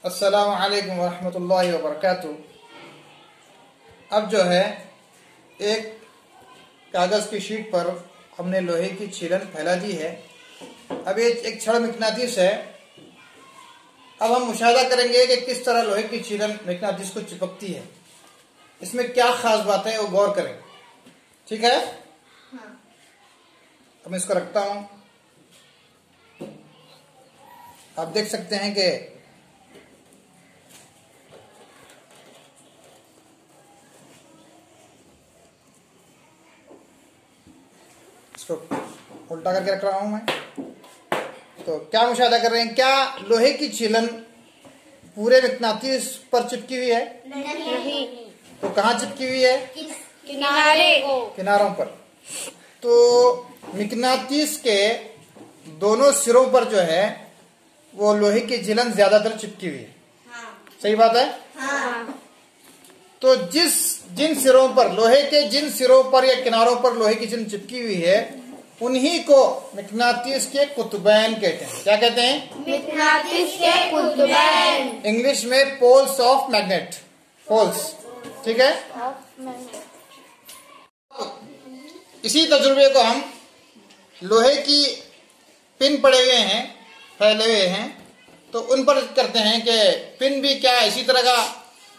अस्सलामु अलैकुम वरहमतुल्लाहि वबरकातुह। अब जो है एक कागज़ की शीट पर हमने लोहे की छीलन फैला दी है। अब ये एक छड़ मकनातीस है। अब हम मुशाहदा करेंगे कि किस तरह लोहे की छीलन मकनातीस को चिपकती है। इसमें क्या खास बात है वो गौर करें, ठीक है। अब मैं इसको रखता हूं। आप देख सकते हैं कि इसको उल्टा करके रख रहा हूं मैं। तो क्या मुशाहदा कर रहे हैं, क्या लोहे की छीलन पूरे मकनातीस पर चिपकी हुई है? नहीं। तो कहाँ चिपकी हुई है? किनारों पर। तो मकनातीस के दोनों सिरों पर जो है वो लोहे की छीलन ज्यादातर चिपकी हुई है। सही बात है। तो जिन सिरों पर लोहे के जिन सिरों पर या किनारों पर लोहे की छीलन चिपकी हुई है उन्हीं को मकनातीस के कुतुबैन कहते हैं। क्या कहते हैं? मकनातीस के कुतुबैन। इंग्लिश में पोल्स ऑफ मैग्नेट, पोल्स, ठीक है। इसी तजुर्बे को हम लोहे की पिन पड़े हुए हैं, फैले हुए हैं, तो उन पर करते हैं कि पिन भी क्या इसी तरह का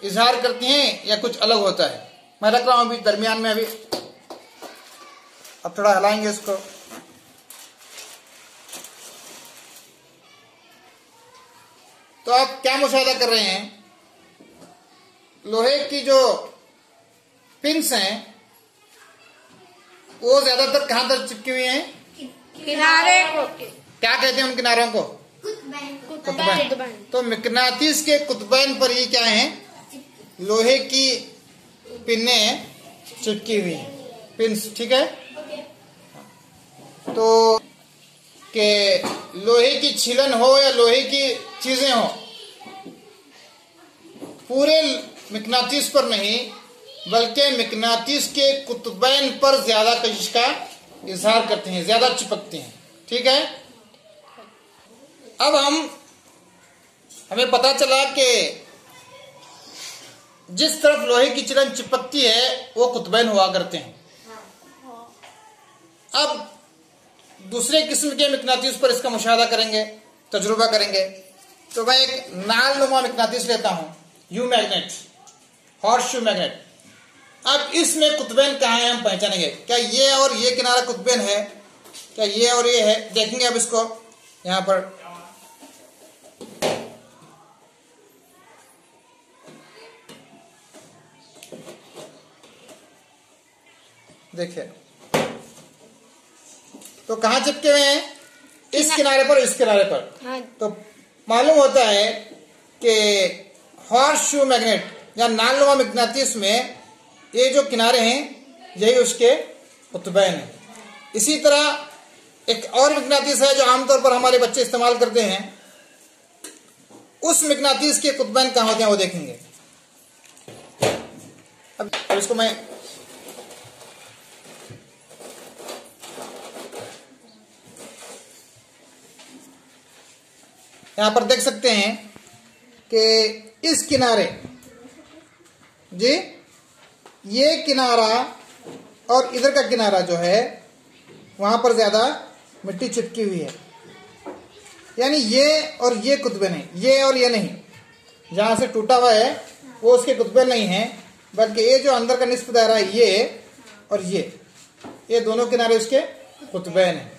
इजहार करती हैं या कुछ अलग होता है। मैं रख रहा हूं अभी दरमियान में। अभी अब थोड़ा हिलाएंगे इसको। तो आप क्या मुशाहिदा कर रहे हैं, लोहे की जो पिन्स हैं वो ज्यादातर कहां तक चिपकी हुई हैं? किनारे को। क्या कहते हैं उन किनारों को? कुतुबैन। तो मकनातीस के कुतुबैन पर ये क्या है? लोहे की पिनें चिपकी हुई हैं, पिन्स, ठीक है। तो के लोहे की छीलन हो या लोहे की चीजें हो, पूरे मकनातीस पर नहीं बल्कि मकनातीस के कुतुबैन पर ज्यादा कशिश का इजहार करते हैं, ज्यादा चिपकते हैं, ठीक है। अब हमें पता चला कि जिस तरफ लोहे की छीलन चिपकती है वो कुतुबैन हुआ करते हैं। अब दूसरे किस्म के मकनातीस पर इसका मुशाहदा करेंगे, तजुर्बा करेंगे। तो मैं एक नालनुमा मकनातीस लेता हूं, you magnet, horse shoe magnet. अब इसमें कुतुबैन कहाँ है हम पहचानेंगे। क्या ये और ये किनारा कुतुबैन है? क्या ये और ये है? देखेंगे अब इसको यहां पर। देखिए, तो कहाँ चिपके हुए हैं? इस किनारे पर, इस किनारे पर। तो मालूम होता है कि हॉर्स शू मैग्नेट या नालनुमा मकनातीस में ये जो किनारे हैं यही उसके कुतुबैन हैं। इसी तरह एक और मकनातीस है जो आमतौर पर हमारे बच्चे इस्तेमाल करते हैं। उस मकनातीस के कुतुबैन कहाँ होते हैं वो देखेंगे। अब इसको मैं यहां पर देख सकते हैं कि इस किनारे जी, ये किनारा और इधर का किनारा जो है वहां पर ज्यादा मिट्टी चिपकी हुई है। यानी ये और ये कुतुबैन है, ये और ये नहीं। जहां से टूटा हुआ है वो उसके कुतुबैन नहीं है, बल्कि ये जो अंदर का निस्फ दायरा है ये और ये दोनों किनारे उसके कुतुबैन है।